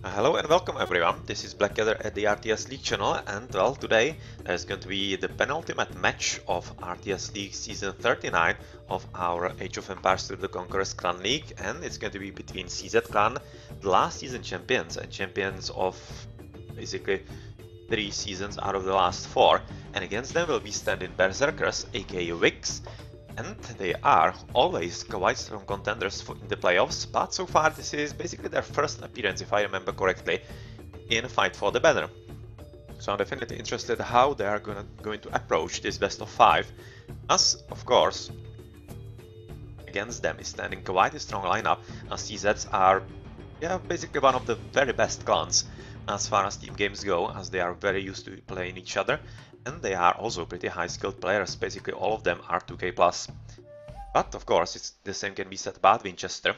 Hello and welcome everyone, this is Blackadder at the RTS League channel, and well, today there's going to be the penultimate match of RTS League Season 39 of our Age of Empires through the Conquerors Clan League, and it's going to be between CZ Clan, the last season champions and champions of basically 3 seasons out of the last 4, and against them will be standing Berserkers, aka VIKs, and they are always quite strong contenders in the playoffs, but so far this is basically their first appearance, if I remember correctly, in a fight for the banner. So I'm definitely interested how they are going to approach this best of 5, as of course against them is standing quite a strong lineup, as CZs are basically one of the very best clans as far as team games go, as they are very used to playing each other, and they are also pretty high skilled players. Basically all of them are 2k plus. But of course the same can be said about Winchester,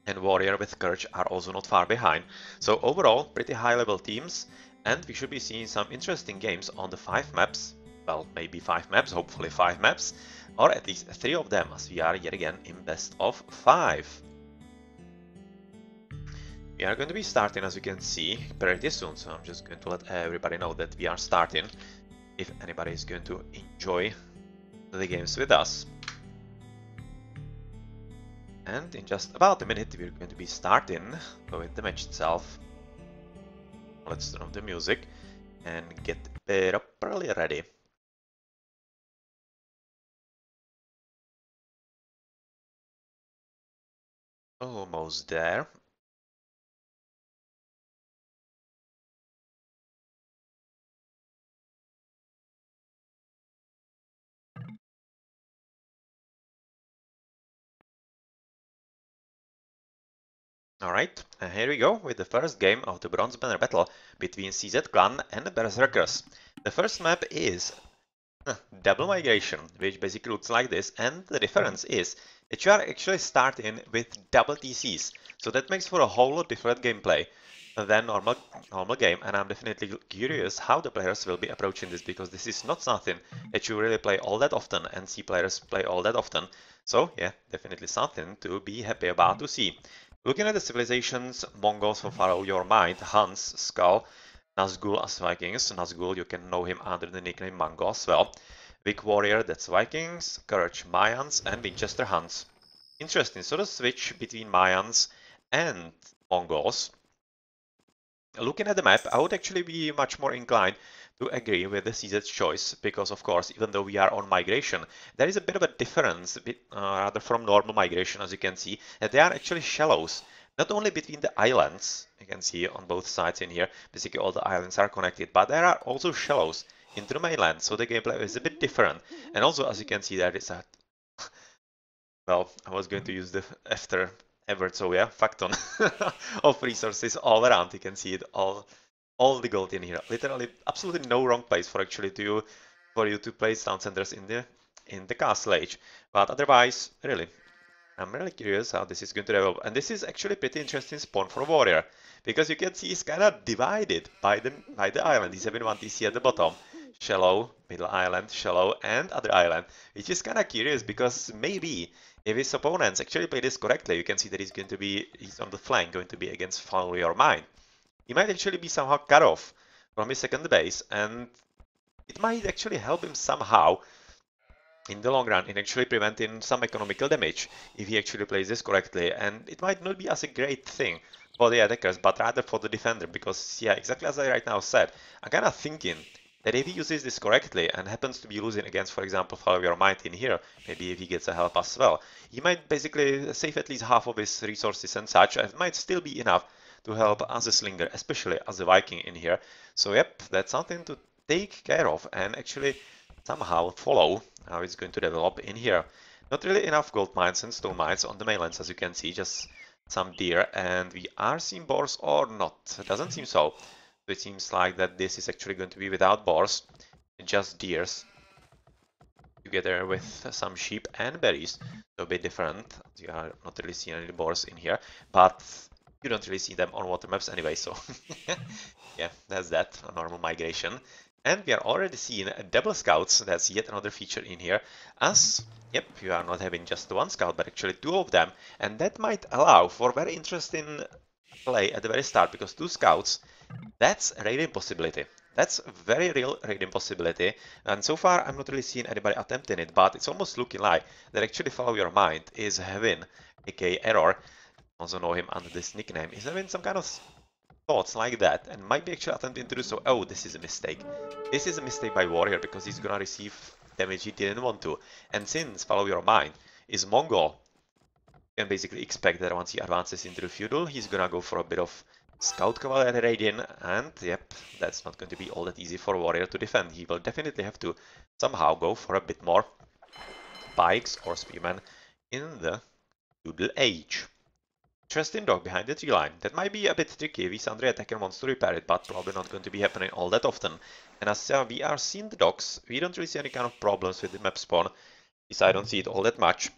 and Warrior with Courage are also not far behind. So overall pretty high level teams, and we should be seeing some interesting games on the 5 maps. Well, maybe 5 maps, hopefully 5 maps, or at least 3 of them, as we are yet again in best of 5. We are going to be starting, as you can see, pretty soon, so I'm just going to let everybody know that we are starting, if anybody is going to enjoy the games with us. And in just about a minute we're going to be starting with the match itself. Let's turn off the music and get properly ready. Almost there. Alright, and here we go with the first game of the Bronze Banner Battle between CZ Clan and the Berserkers. The first map is double migration, which basically looks like this, and the difference is that you are actually starting with double TCs, so that makes for a whole lot different gameplay than normal game, and I'm definitely curious how the players will be approaching this, because this is not something that you really play all that often and see players play all that often. So yeah, definitely something to be happy about to see. Looking at the civilizations, Mongols will follow your mind, Huns, Skull, Nazgul as Vikings. Nazgul, you can know him under the nickname Mango as well. VIK Warrior, that's Vikings, Courage Mayans, and Winchester Huns. Interesting, so the switch between Mayans and Mongols. Looking at the map, I would actually be much more inclined to agree with the CZ's choice, because of course, even though we are on migration, there is a bit of a difference rather from normal migration, as you can see, that there are actually shallows. Not only between the islands, you can see on both sides in here, basically all the islands are connected, but there are also shallows into the mainland, so the gameplay is a bit different. And also, as you can see, there is a... well, I was going to use the after Edward, so yeah, Facton of resources all around. You can see it all the gold in here. Literally, absolutely no wrong place for you to place town centers in the castle age. But otherwise, really, I'm really curious how this is going to develop. And this is actually pretty interesting spawn for Warrior, because you can see he's kind of divided by the island. He's having one TC at the bottom, shallow, middle island, shallow, and other island, which is kind of curious, because maybe if his opponents actually play this correctly, you can see that he's on the flank, going to be against Follow Your Mind. He might actually be somehow cut off from his second base, and it might actually help him somehow in the long run in actually preventing some economical damage if he actually plays this correctly. And it might not be as a great thing for the attackers, but rather for the defender, because yeah, exactly as I right now said, I'm kind of thinking that if he uses this correctly and happens to be losing against, for example, Follow Your Might in here, maybe if he gets a help as well, he might basically save at least half of his resources and such, and it might still be enough to help as a slinger, especially as a Viking in here. So yep, that's something to take care of and actually somehow follow how it's going to develop in here. Not really enough gold mines and stone mines on the mainlands, as you can see, just some deer, and we are seeing boars or not. It doesn't seem so. It seems like that this is actually going to be without boars, just deers, together with some sheep and berries. So a bit different. You are not really seeing any boars in here, but you don't really see them on water maps anyway, so yeah, that's that, a normal migration. And we are already seeing double scouts. That's yet another feature in here, as yep, you are not having just one scout, but actually 2 of them, and that might allow for very interesting play at the very start, because 2 scouts, that's a raiding possibility. That's a very real raiding possibility, and so far I'm not really seeing anybody attempting it, but it's almost looking like that actually Follow Your Mind is having, aka Error, also know him under this nickname, is having some kind of thoughts like that, and might be actually attempting to do so. Oh, this is a mistake. This is a mistake by Warrior, because he's gonna receive damage he didn't want to, and since Follow Your Mind is Mongol, you can basically expect that once he advances into the feudal, he's gonna go for a bit of Scout Cavalry raiding, and yep, that's not going to be all that easy for Warrior to defend. He will definitely have to somehow go for a bit more Pikes or Spearmen in the feudal age. Interesting dog behind the tree line. That might be a bit tricky. Visandre attacker wants to repair it, but probably not going to be happening all that often. And as we are seeing the dogs, we don't really see any kind of problems with the map spawn. At least I don't see it all that much.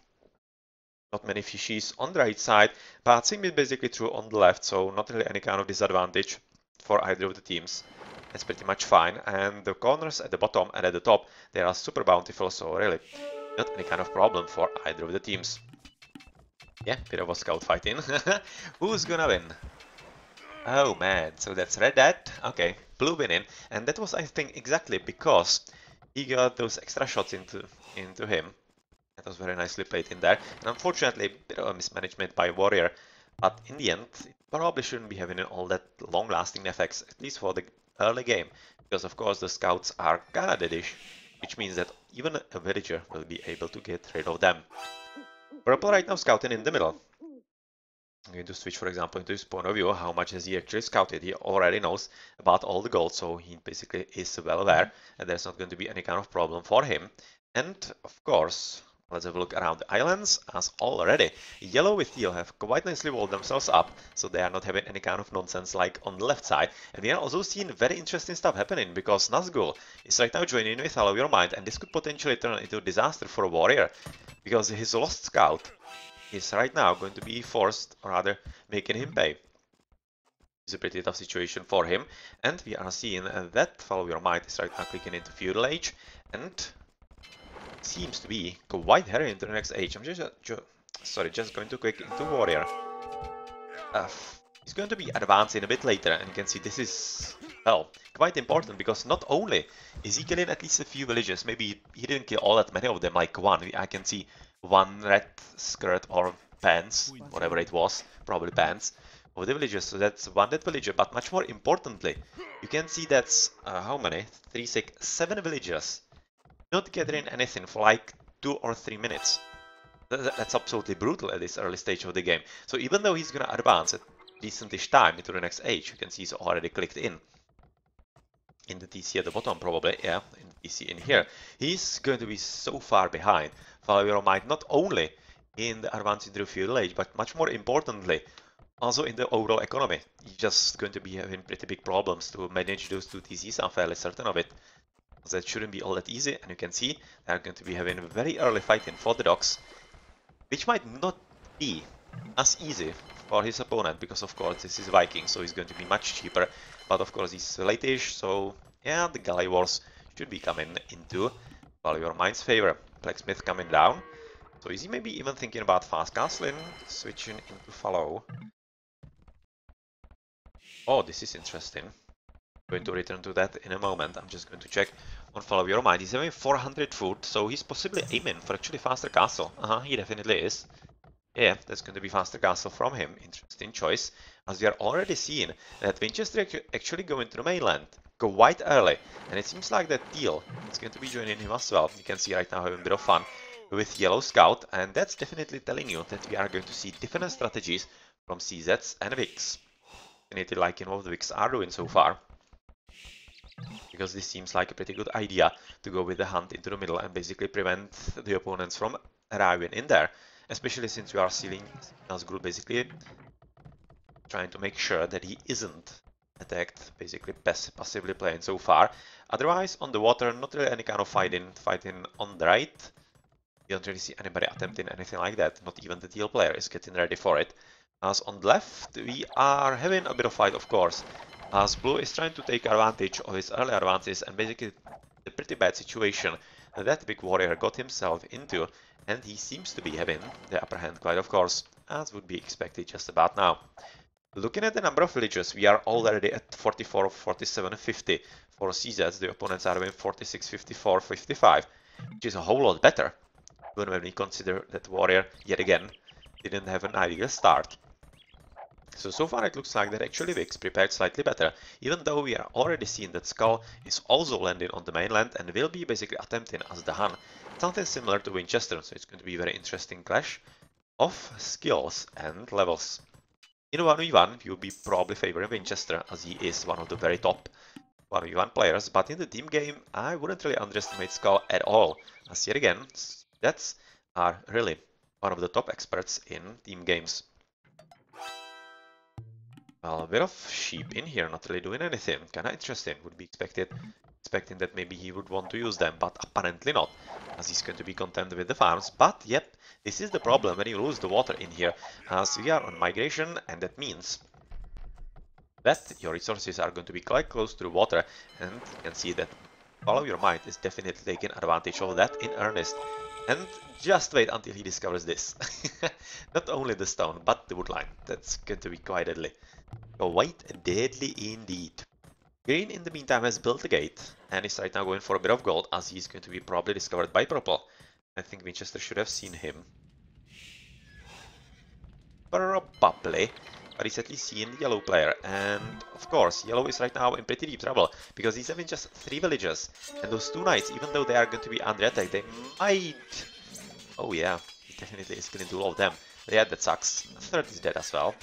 Not many fishies on the right side, but same is basically true on the left, so not really any kind of disadvantage for either of the teams. It's pretty much fine, and the corners at the bottom and at the top, they are super bountiful, so really not any kind of problem for either of the teams. Yeah, bit of a scout fighting. Who's gonna win? Oh man, so that's red dead. Okay, blue winning, and that was, I think, exactly because he got those extra shots into him. That was very nicely played in there, and unfortunately, a bit of a mismanagement by Warrior, but in the end, it probably shouldn't be having all that long-lasting effects, at least for the early game, because of course the scouts are kinda deadish, which means that even a villager will be able to get rid of them. Purple right now scouting in the middle. I'm going to switch, for example, into his point of view. How much has he actually scouted? He already knows about all the gold, so he basically is well aware, and there's not going to be any kind of problem for him. And of course, let's have a look around the islands, as already yellow with teal have quite nicely walled themselves up, so they are not having any kind of nonsense like on the left side. And we are also seeing very interesting stuff happening, because Nazgul is right now joining with Follow Your Mind, and this could potentially turn into a disaster for a Warrior, because his lost scout is right now going to be forced, or rather making him pay. It's a pretty tough situation for him, and we are seeing that Follow Your Mind is right now clicking into Feudal Age, and seems to be quite hairy into the next age. I'm just going to click into Warrior. He's going to be advancing a bit later, and you can see this is, well, quite important, because not only is he killing at least a few villages, maybe he didn't kill all that many of them, like one. I can see one red skirt or pants, whatever it was, probably pants, of the villagers, so that's one dead villager. But much more importantly, you can see that's, how many? 3, 6, 7 villagers not gathering anything for like 2 or 3 minutes. That's absolutely brutal at this early stage of the game. So even though he's gonna advance at decentish time into the next age, you can see he's already clicked in the TC at the bottom, probably, yeah, in the TC in here. He's going to be so far behind Follow Your Mind, not only in the advance into the feudal age, but much more importantly, also in the overall economy. He's just going to be having pretty big problems to manage those 2 TCs, I'm fairly certain of it. That shouldn't be all that easy, and you can see they're going to be having a very early fighting for the dogs, which might not be as easy for his opponent, because of course this is Viking, so he's going to be much cheaper, but of course he's late-ish, so yeah, the Galley Wars should be coming into Follow Your Mind's favor. Blacksmith coming down, so is he maybe even thinking about fast castling, switching into Follow? Oh, this is interesting. Going to return to that in a moment. I'm just going to check on Follow Your Mind. He's having 400 food, so he's possibly aiming for actually faster castle. He definitely is. Yeah, that's going to be faster castle from him. Interesting choice, as we are already seeing that Winchester actually going to the mainland quite early, and it seems like that Teal is going to be joining him as well. You can see right now having a bit of fun with Yellow Scout, and that's definitely telling you that we are going to see different strategies from CZs and VIKs. Definitely liking what the VIKs are doing so far, because this seems like a pretty good idea to go with the hunt into the middle and basically prevent the opponents from arriving in there, especially since you are sealing Nazgul, basically trying to make sure that he isn't attacked, basically passively playing so far. Otherwise, on the water, not really any kind of fighting on the right. You don't really see anybody attempting anything like that, not even the teal player is getting ready for it. As on the left, we are having a bit of fight, of course, as Blue is trying to take advantage of his early advances and basically the pretty bad situation that Big Warrior got himself into, and he seems to be having the upper hand quite, of course, as would be expected just about now. Looking at the number of villagers, we are already at 44, 47, 50 for CZs. The opponents are in 46, 54, 55, which is a whole lot better, even when we consider that Warrior, yet again, didn't have an ideal start. So far it looks like that actually VIK's prepared slightly better, even though we are already seeing that Skull is also landing on the mainland and will be basically attempting as the Han. Something similar to Winchester, so it's going to be a very interesting clash of skills and levels. In 1v1, you'll be probably favoring Winchester, as he is one of the very top 1v1 players, but in the team game, I wouldn't really underestimate Skull at all, as yet again, Jets are really one of the top experts in team games. Well, a bit of sheep in here, not really doing anything. Kinda interesting, would be expecting that maybe he would want to use them, but apparently not, as he's going to be content with the farms. But yep, this is the problem when you lose the water in here, as we are on migration, and that means that your resources are going to be quite close to the water, and you can see that Follow Your Might is definitely taking advantage of that in earnest. And just wait until he discovers this. Not only the stone, but the woodline. That's going to be quite deadly. Quite deadly indeed. Green in the meantime has built a gate and is right now going for a bit of gold, as he's going to be probably discovered by purple. I think Winchester should have seen him. Probably, but he's at least seen the yellow player, and of course yellow is right now in pretty deep trouble because he's having just 3 villages, and those 2 knights, even though they are going to be under attack, they might... Oh yeah, he definitely is going to do all of them. Yeah, that sucks. Third is dead as well.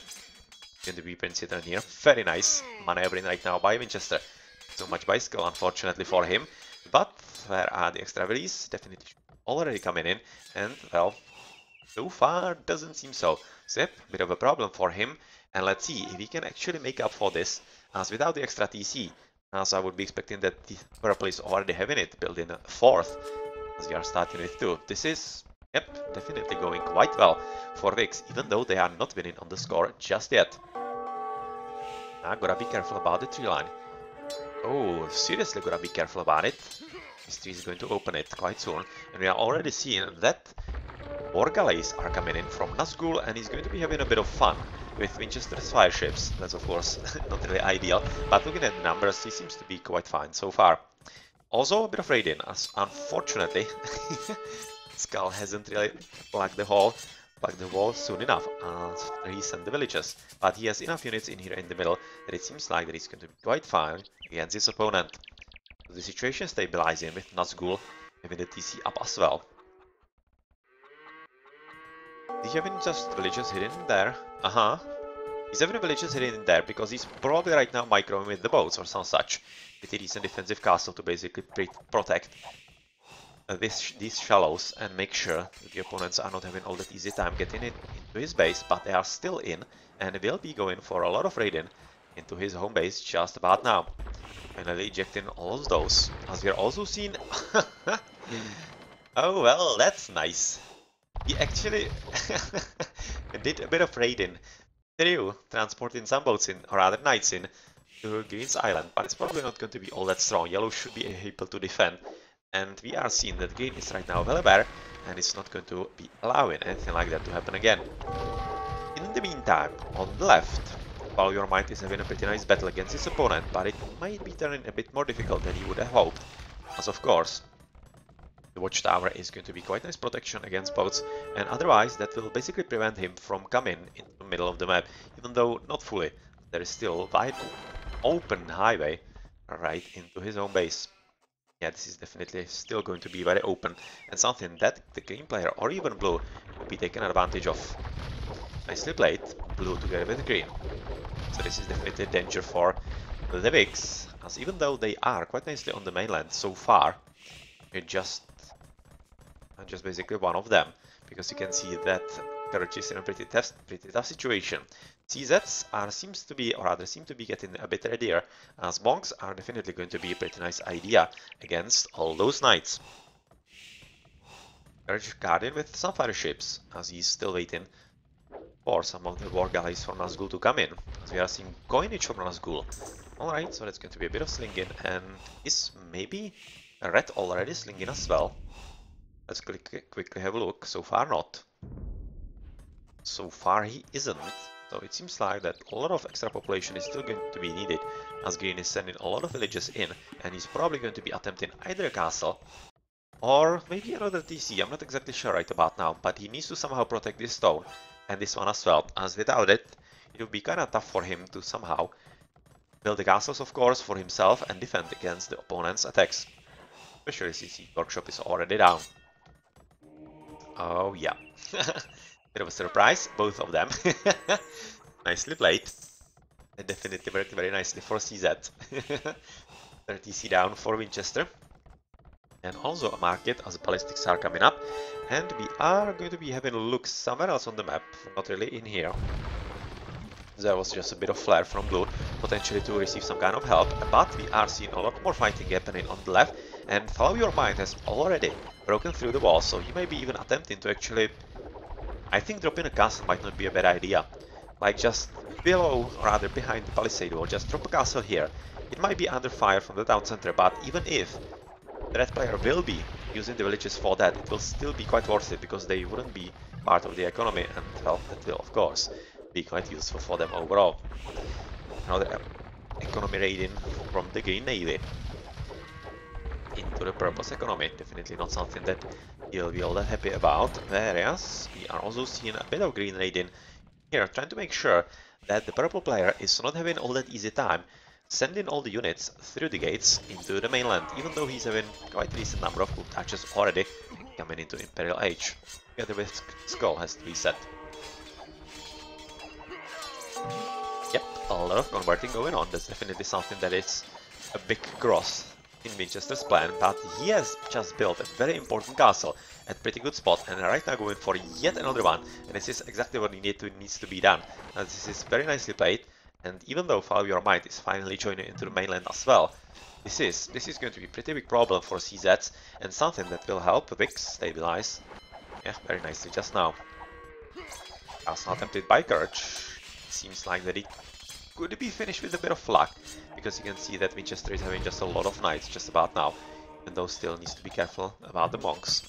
Going to be Prince Hitter here. Very nice maneuvering right now by Winchester. So much bicycle, unfortunately for him. But where are the extra release? Definitely already coming in. And, well, so far doesn't seem so. So, yep, bit of a problem for him. And let's see if he can actually make up for this. As without the extra TC, as I would be expecting that the purple is already having it built in 4th. As we are starting with 2. This is, yep, definitely going quite well for VIKs, even though they are not winning on the score just yet. Gotta be careful about the tree line. Oh, seriously gotta be careful about it. This tree is going to open it quite soon. And we are already seeing that more galleys are coming in from Nazgul, and he's going to be having a bit of fun with Winchester's fireships. That's of course not really ideal, but looking at the numbers, he seems to be quite fine so far. Also a bit of raiding, as unfortunately Skull hasn't really plugged the wall soon enough after he sent the villagers, but he has enough units in here in the middle that it seems like that he's going to be quite fine against his opponent. So the situation stabilizing with Nazgul having the TC up as well. He's having just villagers hidden in there. He's having villagers hidden in there because he's probably right now microing with the boats or some such. With a decent defensive castle to basically protect these shallows and make sure that the opponents are not having all that easy time getting into his base, but they are still in and will be going for a lot of raiding into his home base just about now. Finally ejecting all of those, as we are also seeing... Oh well, that's nice. He actually did a bit of raiding through transporting some boats in, or rather knights in, to Green's Island, but it's probably not going to be all that strong. Yellow should be able to defend. And we are seeing that Green is right now well aware, and it's not going to be allowing anything like that to happen again. In the meantime, on the left, Follow Your Might is having a pretty nice battle against his opponent, but it might be turning a bit more difficult than he would have hoped. As of course, the Watchtower is going to be quite nice protection against boats, and otherwise that will basically prevent him from coming into the middle of the map, even though not fully. There is still a wide open highway right into his own base. Yeah, this is definitely still going to be very open, and something that the green player or even blue will be taken advantage of. Nicely played, blue together with green. So this is definitely a danger for the VIKs, as even though they are quite nicely on the mainland so far, you're just basically one of them, because you can see that Courage is in a pretty tough situation. CZs seem to be getting a bit readier, as bonks are definitely going to be a pretty nice idea against all those knights. Courage guarding with some fire ships, as he's still waiting for some of the war galleys from Nazgul to come in, as we are seeing coinage from Nazgul. Alright, so that's going to be a bit of slinging, and is maybe a red already slinging as well? Let's quickly have a look. So far not. So far he isn't. So it seems like that a lot of extra population is still going to be needed, as Green is sending a lot of villages in, and he's probably going to be attempting either a castle or maybe another TC. I'm not exactly sure right about now, but he needs to somehow protect this stone and this one as well, as without it, it would be kind of tough for him to somehow build the castles, of course, for himself and defend against the opponent's attacks. Especially since his workshop is already down. Oh yeah. Bit of a surprise, both of them. Nicely played. It definitely worked very nicely for CZ. 30C down for Winchester. And also a market as ballistics are coming up. And we are going to be having a look somewhere else on the map, not really in here. There was just a bit of flare from blue, potentially to receive some kind of help, but we are seeing a lot more fighting happening on the left, and Follow Your Mind has already broken through the wall, so he may be even attempting to actually... I think dropping a castle might not be a bad idea. Like just below, or rather behind the palisade wall, just drop a castle here. It might be under fire from the town center, but even if the red player will be using the villages for that, it will still be quite worth it, because they wouldn't be part of the economy, and well, that will of course be quite useful for them overall. Another economy raiding from the Green Navy into the purpose economy. Definitely not something that he'll be all that happy about. Whereas we are also seeing a bit of Green raiding here, trying to make sure that the purple player is not having all that easy time sending all the units through the gates into the mainland, even though he's having quite a decent number of cooked archers already coming into Imperial Age. Together with Skull has to be set. Yep, a lot of converting going on. That's definitely something that is a big cross in Winchester's plan, but he has just built a very important castle at pretty good spot, and right now going for yet another one, and this is exactly what needs to be done. And this is very nicely played, and even though Follow Your Might is finally joining into the mainland as well, this is going to be a pretty big problem for CZs, and something that will help VIK stabilize. Yeah, very nicely just now. Castle attempted by Courage. Seems like that it could be finished with a bit of luck, because you can see that Winchester is having just a lot of knights just about now, and though still needs to be careful about the monks,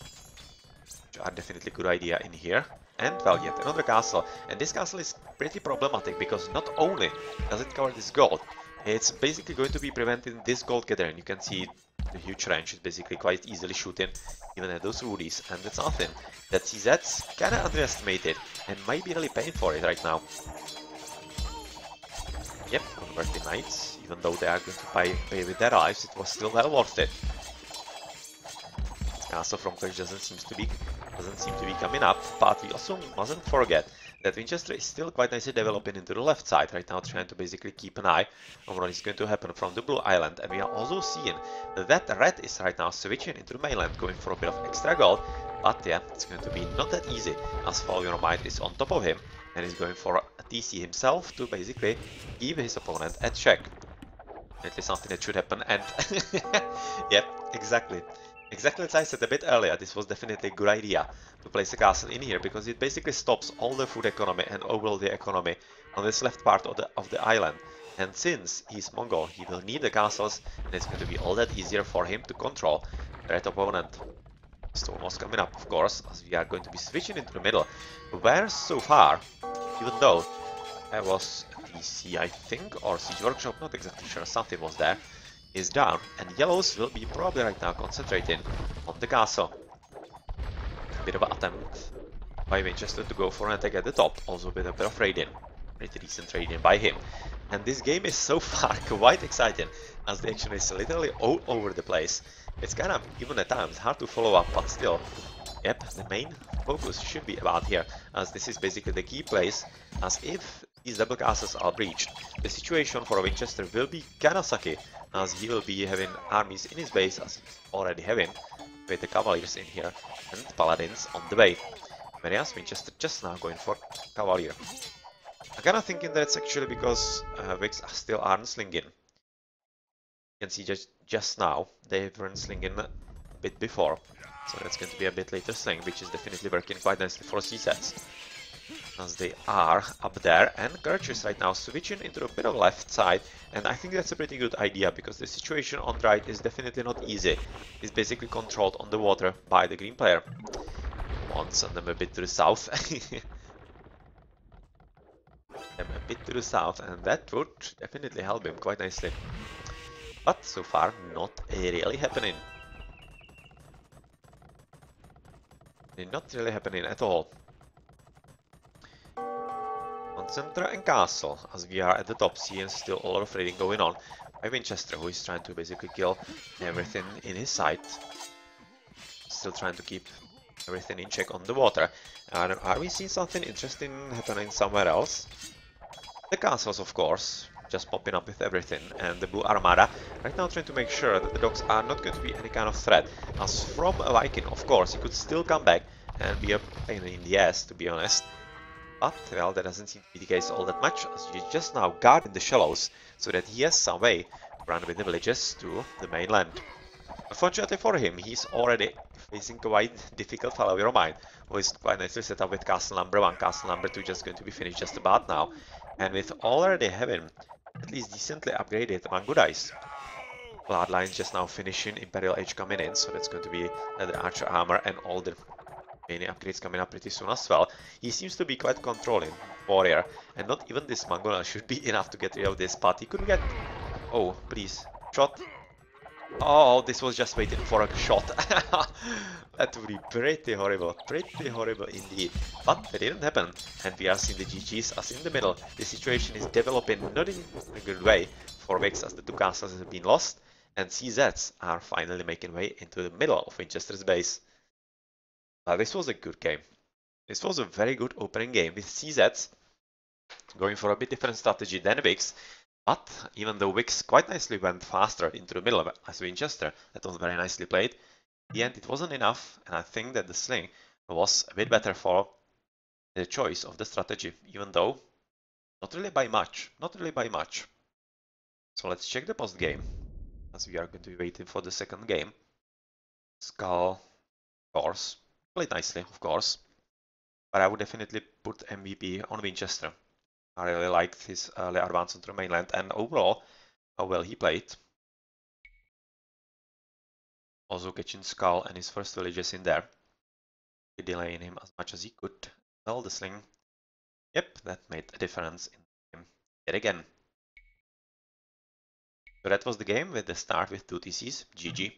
which are definitely a good idea in here. And well, yet another castle, and this castle is pretty problematic because not only does it cover this gold, it's basically going to be preventing this gold gathering. You can see the huge range is basically quite easily shooting even at those woodies, and that's something that CZ's kinda underestimated and might be really paying for it right now. Yep, converting knights, even though they are going to pay with their lives, it was still well worth it. Castle from Clash doesn't seem to be coming up, but we also mustn't forget that Winchester is still quite nicely developing into the left side right now, trying to basically keep an eye on what is going to happen from the blue island, and we are also seeing that red is right now switching into the mainland, going for a bit of extra gold, but yeah, it's going to be not that easy, as Follow Your Might is on top of him, and is going for a TC himself to basically keep his opponent at check. At least something that should happen, and yep, exactly. Exactly as I said a bit earlier, this was definitely a good idea to place a castle in here, because it basically stops all the food economy and overall the economy on this left part of the island. And since he's Mongol, he will need the castles, and it's going to be all that easier for him to control the red opponent. Stone was coming up, of course, as we are going to be switching into the middle, where so far, even though there was DC, I think, or Siege Workshop, not exactly sure, something was there, is down, and yellows will be probably right now concentrating on the castle. A bit of an attempt by Winchester to go for an attack at the top, also with a bit of raiding. Pretty decent raiding by him. And this game is so far quite exciting, as the action is literally all over the place. It's kind of, even at times, hard to follow up, but still, yep, the main focus should be about here, as this is basically the key place, as if these double castles are breached, the situation for Winchester will be kinda sucky, as he will be having armies in his base, as he's already having, with the Cavaliers in here, and Paladins on the way. Whereas Winchester just now going for Cavalier. I'm kinda thinking that it's actually because Viks still aren't slinging. You can see just now, they weren't slinging a bit before, so that's going to be a bit later sling, which is definitely working quite nicely for CZs, as they are up there, and Courage is right now switching into a bit of left side, and I think that's a pretty good idea, because the situation on the right is definitely not easy. It's basically controlled on the water by the green player. One send them a bit to the south. bit to the south, and that would definitely help him quite nicely. But so far, not really happening. Not really happening at all. On Center and Castle, as we are at the top, seeing still a lot of raiding going on by Winchester, who is trying to basically kill everything in his sight. Still trying to keep everything in check on the water. And are we seeing something interesting happening somewhere else? The castles, of course, just popping up with everything, and the Blue Armada right now trying to make sure that the docks are not going to be any kind of threat. As from a Viking, of course, he could still come back and be a pain in the ass, to be honest. But, well, that doesn't seem to be the case all that much, as he's just now guarding the shallows, so that he has some way to run with the villages to the mainland. Unfortunately for him, he's already facing quite difficult fellow of mine, who is quite nicely set up with castle number 1, castle number 2 just going to be finished just about now. And with already having at least decently upgraded Mangudais, Bloodlines just now finishing, Imperial Age coming in, so that's going to be the Archer Armor and all the many upgrades coming up pretty soon as well. He seems to be quite controlling warrior, and not even this Mongol should be enough to get rid of this, but he could get... Oh, please. Shot. Oh, this was just waiting for a shot. That would be pretty horrible indeed. But it didn't happen, and we are seeing the GGs as in the middle. The situation is developing not in a good way for VIKs, as the two castles have been lost, and CZs are finally making way into the middle of Winchester's base. This was a good game. This was a very good opening game with CZs going for a bit different strategy than VIKs, but even though VIKs quite nicely went faster into the middle as Winchester, that was very nicely played, in the end it wasn't enough, and I think that the sling was a bit better for the choice of the strategy, even though not really by much. So let's check the post game, as we are going to be waiting for the second game. Skull, of course, played nicely, of course, but I would definitely put MVP on Winchester. I really liked his early advance onto the mainland, and overall, how well he played. Also catching Skull and his first villages in there, delaying him as much as he could. Well, the sling, yep, that made a difference in the game yet again. So that was the game with the start with 2 TCs, GG.